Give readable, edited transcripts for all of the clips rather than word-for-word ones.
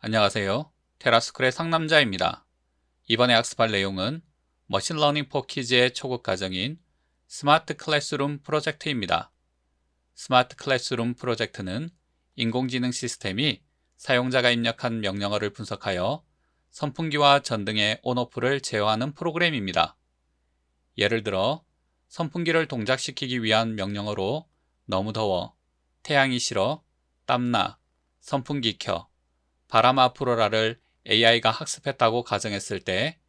안녕하세요. 테라스쿨의 상남자입니다. 이번에 학습할 내용은 머신러닝 포 키즈의 초급 과정인 스마트 클래스룸 프로젝트입니다. 스마트 클래스룸 프로젝트는 인공지능 시스템이 사용자가 입력한 명령어를 분석하여 선풍기와 전등의 온오프를 제어하는 프로그램입니다. 예를 들어 선풍기를 동작시키기 위한 명령어로 너무 더워, 태양이 싫어, 땀나, 선풍기 켜, 바람아 불어라를 AI가 학습했다고 가정했을 때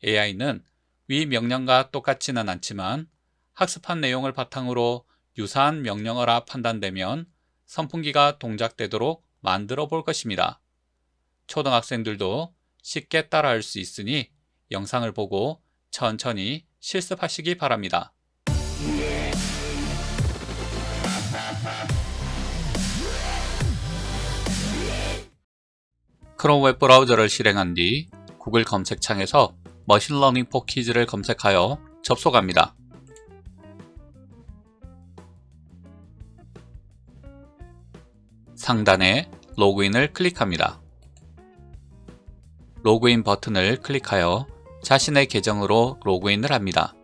AI는 위 명령과 똑같지는 않지만 학습한 내용을 바탕으로 유사한 명령어라 판단되면 선풍기가 동작되도록 만들어 볼 것입니다. 초등학생들도 쉽게 따라할 수 있으니 영상을 보고 천천히 실습하시기 바랍니다. 크롬 웹브라우저를 실행한 뒤 구글 검색창에서 머신러닝 포 키즈를 검색하여 접속합니다. 상단에 로그인을 클릭합니다. 로그인 버튼을 클릭하여 자신의 계정으로 로그인을 합니다.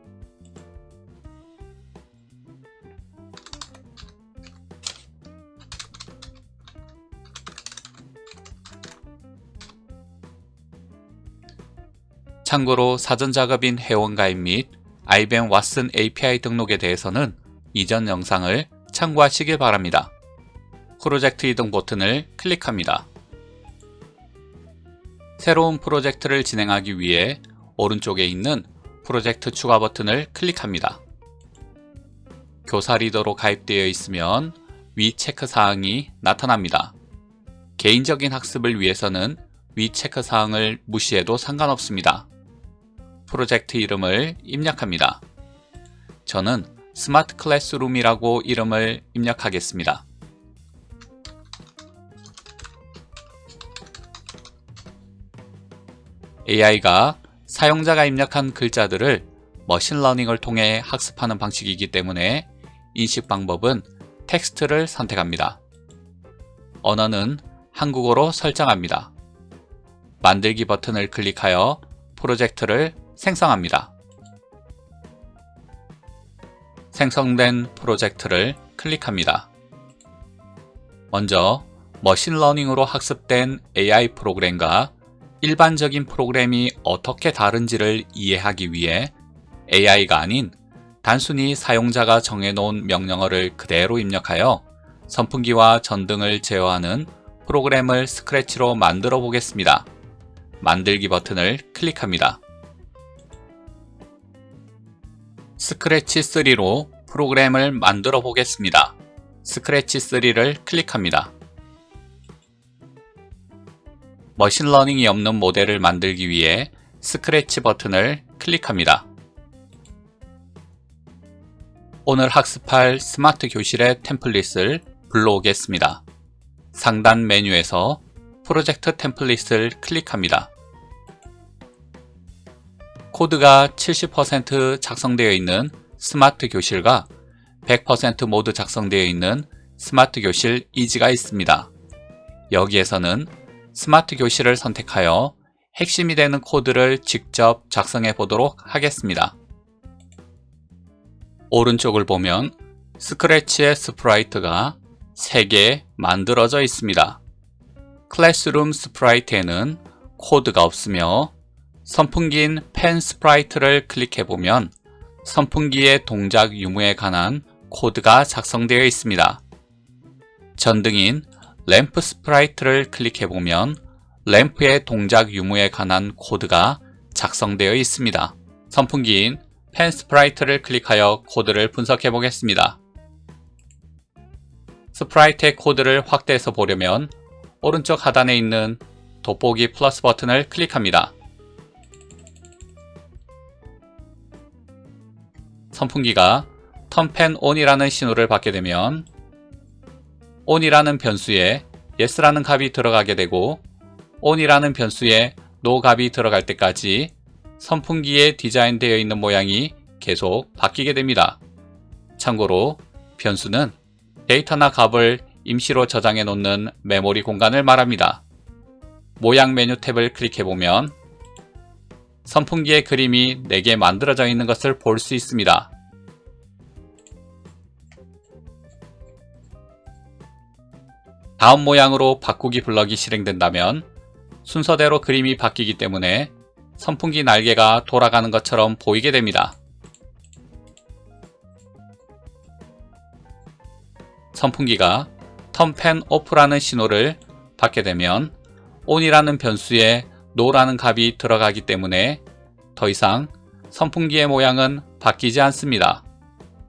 참고로 사전작업인 회원가입 및 IBM 왓슨 API 등록에 대해서는 이전 영상을 참고하시길 바랍니다. 프로젝트 이동 버튼을 클릭합니다. 새로운 프로젝트를 진행하기 위해 오른쪽에 있는 프로젝트 추가 버튼을 클릭합니다. 교사 리더로 가입되어 있으면 위 체크사항이 나타납니다. 개인적인 학습을 위해서는 위 체크사항을 무시해도 상관없습니다. 프로젝트 이름을 입력합니다. 저는 스마트 클래스룸이라고 이름을 입력하겠습니다. AI가 사용자가 입력한 글자들을 머신러닝을 통해 학습하는 방식이기 때문에 인식 방법은 텍스트를 선택합니다. 언어는 한국어로 설정합니다. 만들기 버튼을 클릭하여 프로젝트를 생성합니다. 생성된 프로젝트를 클릭합니다. 먼저 머신러닝으로 학습된 AI 프로그램과 일반적인 프로그램이 어떻게 다른지를 이해하기 위해 AI가 아닌 단순히 사용자가 정해놓은 명령어를 그대로 입력하여 선풍기와 전등을 제어하는 프로그램을 스크래치로 만들어 보겠습니다. 만들기 버튼을 클릭합니다. 스크래치 3로 프로그램을 만들어 보겠습니다. 스크래치 3를 클릭합니다. 머신러닝이 없는 모델을 만들기 위해 스크래치 버튼을 클릭합니다. 오늘 학습할 스마트 교실의 템플릿을 불러오겠습니다. 상단 메뉴에서 프로젝트 템플릿을 클릭합니다. 코드가 70% 작성되어 있는 스마트 교실과 100% 모두 작성되어 있는 스마트 교실 이지가 있습니다. 여기에서는 스마트 교실을 선택하여 핵심이 되는 코드를 직접 작성해 보도록 하겠습니다. 오른쪽을 보면 스크래치의 스프라이트가 3개 만들어져 있습니다. 클래스룸 스프라이트에는 코드가 없으며 선풍기인 팬 스프라이트를 클릭해보면 선풍기의 동작 유무에 관한 코드가 작성되어 있습니다. 전등인 램프 스프라이트를 클릭해보면 램프의 동작 유무에 관한 코드가 작성되어 있습니다. 선풍기인 팬 스프라이트를 클릭하여 코드를 분석해 보겠습니다. 스프라이트의 코드를 확대해서 보려면 오른쪽 하단에 있는 돋보기 플러스 버튼을 클릭합니다. 선풍기가 턴팬 ON이라는 신호를 받게 되면 ON이라는 변수에 YES라는 값이 들어가게 되고 ON이라는 변수에 NO 값이 들어갈 때까지 선풍기에 디자인되어 있는 모양이 계속 바뀌게 됩니다. 참고로 변수는 데이터나 값을 임시로 저장해 놓는 메모리 공간을 말합니다. 모양 메뉴 탭을 클릭해보면 선풍기의 그림이 4개 만들어져 있는 것을 볼 수 있습니다. 다음 모양으로 바꾸기 블럭이 실행된다면 순서대로 그림이 바뀌기 때문에 선풍기 날개가 돌아가는 것처럼 보이게 됩니다. 선풍기가 턴펜 오프라는 신호를 받게 되면 ON이라는 변수에 NO라는 값이 들어가기 때문에 더 이상 선풍기의 모양은 바뀌지 않습니다.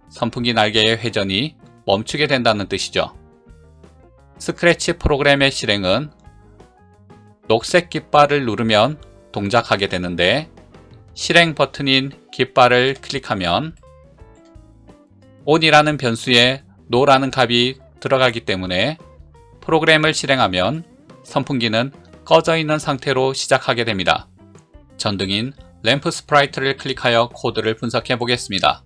선풍기 날개의 회전이 멈추게 된다는 뜻이죠. 스크래치 프로그램의 실행은 녹색 깃발을 누르면 동작하게 되는데 실행 버튼인 깃발을 클릭하면 ON이라는 변수에 NO라는 값이 들어가기 때문에 프로그램을 실행하면 선풍기는 꺼져 있는 상태로 시작하게 됩니다. 전등인 램프 스프라이트를 클릭하여 코드를 분석해 보겠습니다.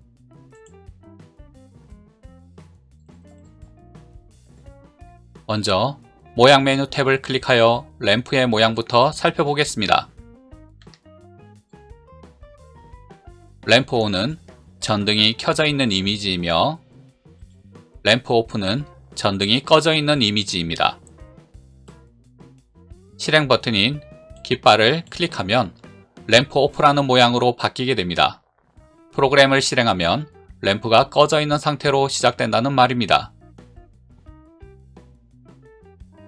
먼저 모양 메뉴 탭을 클릭하여 램프의 모양부터 살펴보겠습니다. 램프 ON은 전등이 켜져 있는 이미지이며 램프 OFF는 전등이 꺼져 있는 이미지입니다. 실행 버튼인 깃발을 클릭하면 램프 OFF라는 모양으로 바뀌게 됩니다. 프로그램을 실행하면 램프가 꺼져 있는 상태로 시작된다는 말입니다.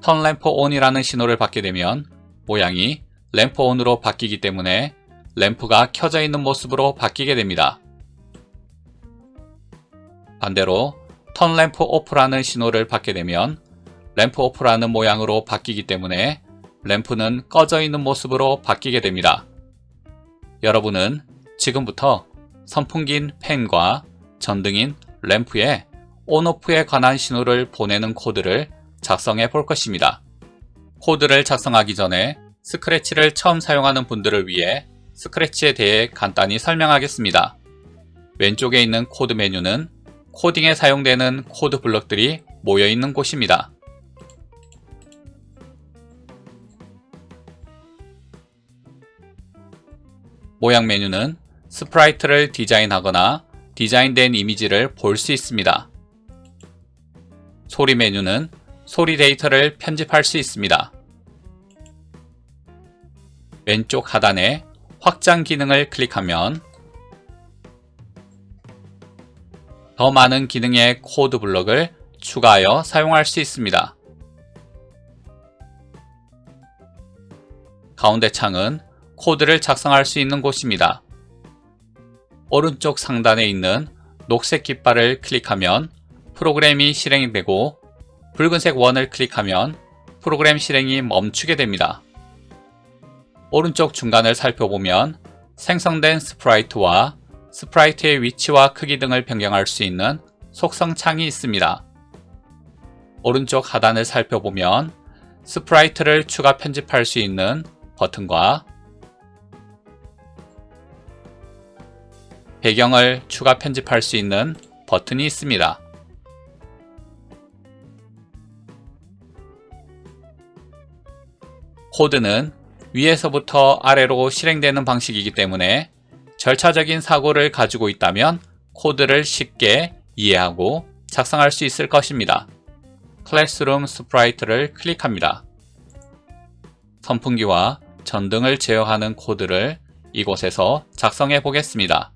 턴 램프 ON이라는 신호를 받게 되면 모양이 램프 ON으로 바뀌기 때문에 램프가 켜져 있는 모습으로 바뀌게 됩니다. 반대로 턴 램프 오프라는 신호를 받게 되면 램프 오프라는 모양으로 바뀌기 때문에 램프는 꺼져 있는 모습으로 바뀌게 됩니다. 여러분은 지금부터 선풍기인 팬과 전등인 램프에 ON/OFF에 관한 신호를 보내는 코드를 작성해 볼 것입니다. 코드를 작성하기 전에 스크래치를 처음 사용하는 분들을 위해 스크래치에 대해 간단히 설명하겠습니다. 왼쪽에 있는 코드 메뉴는 코딩에 사용되는 코드 블럭들이 모여 있는 곳입니다. 모양 메뉴는 스프라이트를 디자인하거나 디자인된 이미지를 볼 수 있습니다. 소리 메뉴는 소리 데이터를 편집할 수 있습니다. 왼쪽 하단에 확장 기능을 클릭하면 더 많은 기능의 코드 블럭을 추가하여 사용할 수 있습니다. 가운데 창은 코드를 작성할 수 있는 곳입니다. 오른쪽 상단에 있는 녹색 깃발을 클릭하면 프로그램이 실행이 되고 붉은색 원을 클릭하면 프로그램 실행이 멈추게 됩니다. 오른쪽 중간을 살펴보면 생성된 스프라이트와 스프라이트의 위치와 크기 등을 변경할 수 있는 속성 창이 있습니다. 오른쪽 하단을 살펴보면 스프라이트를 추가 편집할 수 있는 버튼과 배경을 추가 편집할 수 있는 버튼이 있습니다. 코드는 위에서부터 아래로 실행되는 방식이기 때문에 절차적인 사고를 가지고 있다면 코드를 쉽게 이해하고 작성할 수 있을 것입니다. 클래스룸 스프라이트를 클릭합니다. 선풍기와 전등을 제어하는 코드를 이곳에서 작성해 보겠습니다.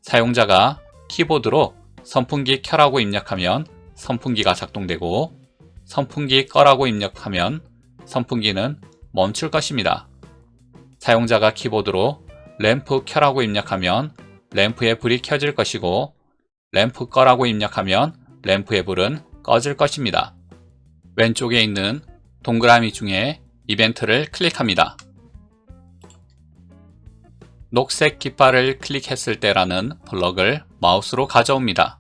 사용자가 키보드로 선풍기 켜라고 입력하면 선풍기가 작동되고 선풍기 꺼라고 입력하면 선풍기는 멈출 것입니다. 사용자가 키보드로 램프 켜라고 입력하면 램프의 불이 켜질 것이고 램프 꺼라고 입력하면 램프의 불은 꺼질 것입니다. 왼쪽에 있는 동그라미 중에 이벤트를 클릭합니다. 녹색 깃발을 클릭했을 때라는 블럭을 마우스로 가져옵니다.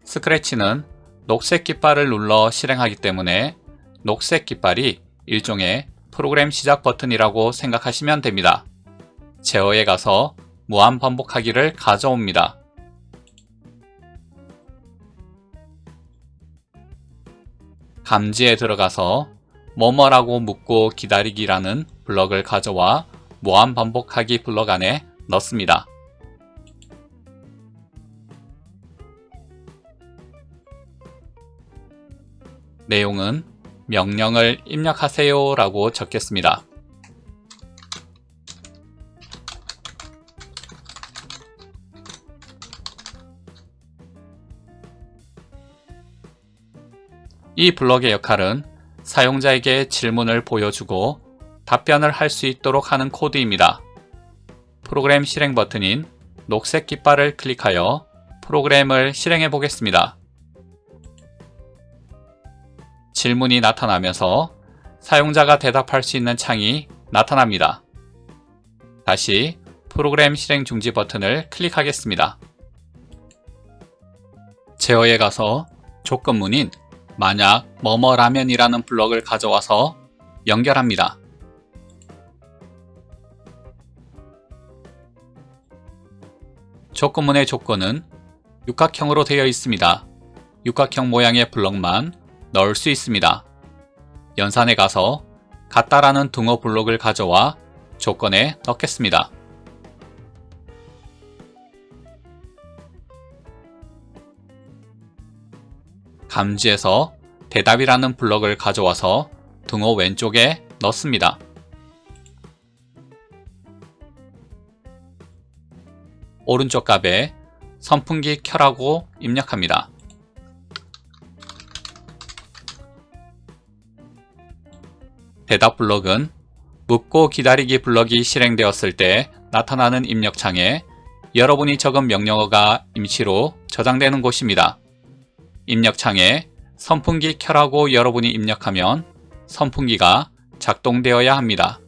스크래치는 녹색 깃발을 눌러 실행하기 때문에 녹색 깃발이 일종의 프로그램 시작 버튼이라고 생각하시면 됩니다. 제어에 가서 무한 반복하기를 가져옵니다. 감지에 들어가서 뭐뭐라고 묻고 기다리기라는 블럭을 가져와 무한 반복하기 블럭 안에 넣습니다. 내용은 명령을 입력하세요 라고 적겠습니다. 이 블럭의 역할은 사용자에게 질문을 보여주고 답변을 할 수 있도록 하는 코드입니다. 프로그램 실행 버튼인 녹색 깃발을 클릭하여 프로그램을 실행해 보겠습니다. 질문이 나타나면서 사용자가 대답할 수 있는 창이 나타납니다. 다시 프로그램 실행 중지 버튼을 클릭하겠습니다. 제어에 가서 조건문인 만약 뭐뭐라면이라는 블럭을 가져와서 연결합니다. 조건문의 조건은 육각형으로 되어 있습니다. 육각형 모양의 블럭만 넣을 수 있습니다. 연산에 가서 같다라는 등호 블록을 가져와 조건에 넣겠습니다. 감지에서 대답이라는 블럭을 가져와서 등호 왼쪽에 넣습니다. 오른쪽 값에 선풍기 켜라고 입력합니다. 대답 블럭은 묻고 기다리기 블럭이 실행되었을 때 나타나는 입력창에 여러분이 적은 명령어가 임시로 저장되는 곳입니다. 입력창에 선풍기 켜라고 여러분이 입력하면 선풍기가 작동되어야 합니다.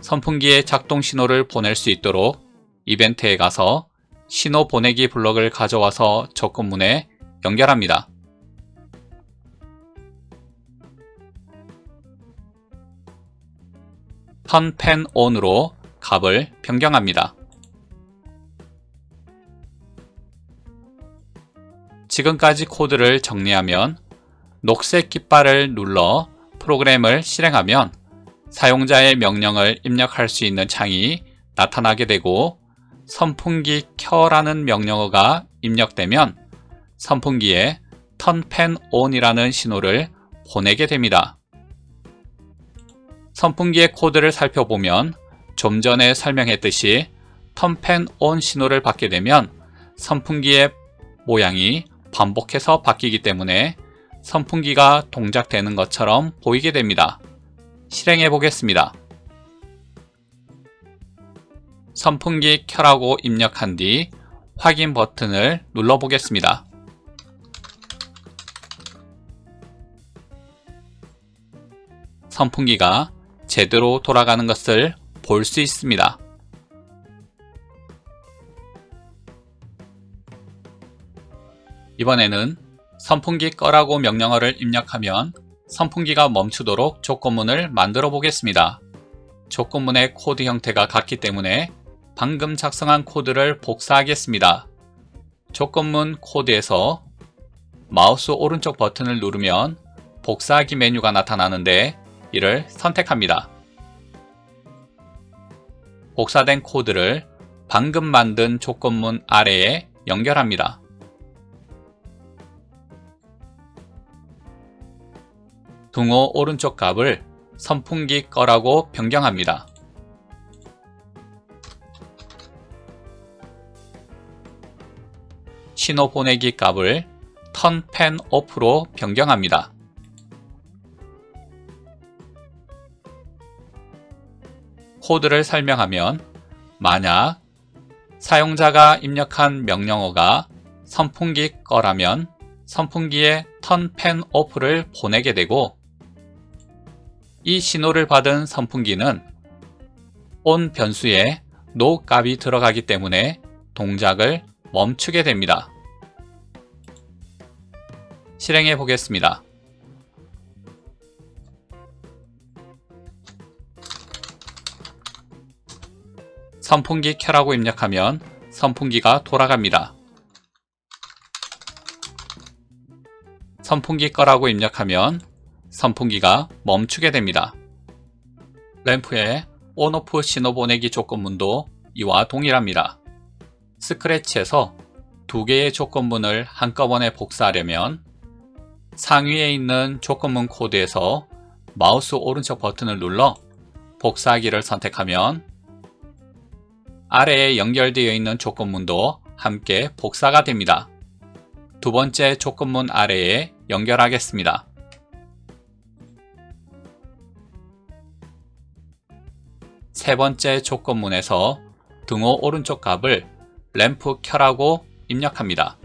선풍기의 작동 신호를 보낼 수 있도록 이벤트에 가서 신호 보내기 블럭을 가져와서 조건문에 연결합니다. Turn Fan On으로 값을 변경합니다. 지금까지 코드를 정리하면 녹색 깃발을 눌러 프로그램을 실행하면 사용자의 명령을 입력할 수 있는 창이 나타나게 되고 선풍기 켜라는 명령어가 입력되면 선풍기에 Turn Fan On이라는 신호를 보내게 됩니다. 선풍기의 코드를 살펴보면 좀 전에 설명했듯이 Turn Fan On 신호를 받게 되면 선풍기의 모양이 반복해서 바뀌기 때문에 선풍기가 동작되는 것처럼 보이게 됩니다. 실행해 보겠습니다. 선풍기 켜라고 입력한 뒤 확인 버튼을 눌러 보겠습니다. 선풍기가 제대로 돌아가는 것을 볼 수 있습니다. 이번에는 선풍기 꺼라고 명령어를 입력하면 선풍기가 멈추도록 조건문을 만들어 보겠습니다. 조건문의 코드 형태가 같기 때문에 방금 작성한 코드를 복사하겠습니다. 조건문 코드에서 마우스 오른쪽 버튼을 누르면 복사하기 메뉴가 나타나는데 이를 선택합니다. 복사된 코드를 방금 만든 조건문 아래에 연결합니다. 등호 오른쪽 값을 선풍기 꺼라고 변경합니다. 신호 보내기 값을 Turn Fan Off로 변경합니다. 코드를 설명하면 만약 사용자가 입력한 명령어가 선풍기 꺼라면 선풍기에 Turn Fan Off를 보내게 되고 이 신호를 받은 선풍기는 on 변수에 no 값이 들어가기 때문에 동작을 멈추게 됩니다. 실행해 보겠습니다. 선풍기 켜라고 입력하면 선풍기가 돌아갑니다. 선풍기 꺼라고 입력하면 선풍기가 멈추게 됩니다. 램프의 온오프 신호 보내기 조건문도 이와 동일합니다. 스크래치에서 두 개의 조건문을 한꺼번에 복사하려면 상위에 있는 조건문 코드에서 마우스 오른쪽 버튼을 눌러 복사하기를 선택하면 아래에 연결되어 있는 조건문도 함께 복사가 됩니다. 두 번째 조건문 아래에 연결하겠습니다. 세 번째 조건문에서 등호 오른쪽 값을 램프 켜라고 입력합니다.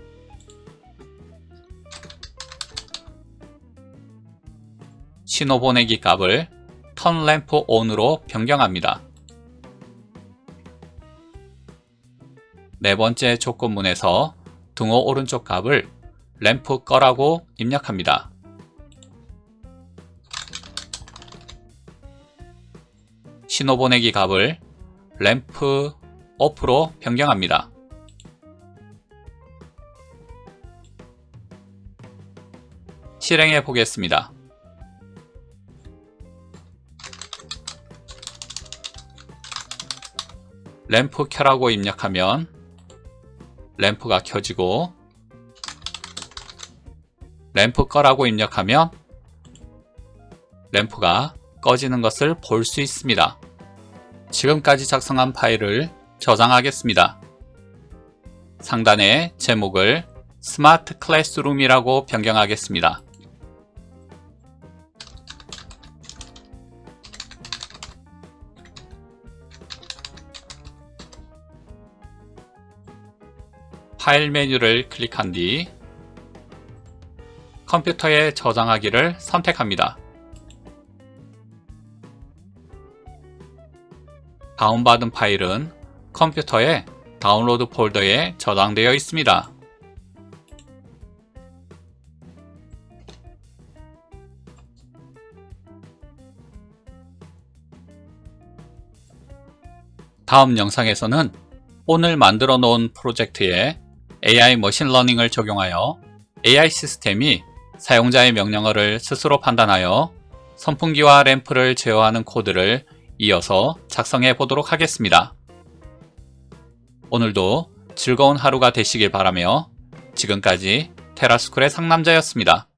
신호 보내기 값을 턴 램프 온으로 변경합니다. 네 번째 조건문에서 등호 오른쪽 값을 램프 꺼라고 입력합니다. 신호 보내기 값을 램프 오프로 변경합니다. 실행해 보겠습니다. 램프 켜라고 입력하면 램프가 켜지고 램프 꺼라고 입력하면 램프가 꺼지는 것을 볼 수 있습니다. 지금까지 작성한 파일을 저장하겠습니다. 상단에 제목을 스마트 클래스룸이라고 변경하겠습니다. 파일 메뉴를 클릭한 뒤 컴퓨터에 저장하기를 선택합니다. 다운받은 파일은 컴퓨터의 다운로드 폴더에 저장되어 있습니다. 다음 영상에서는 오늘 만들어 놓은 프로젝트에 AI 머신러닝을 적용하여 AI 시스템이 사용자의 명령어를 스스로 판단하여 선풍기와 램프를 제어하는 코드를 이어서 작성해 보도록 하겠습니다. 오늘도 즐거운 하루가 되시길 바라며 지금까지 테라스쿨의 상남자였습니다.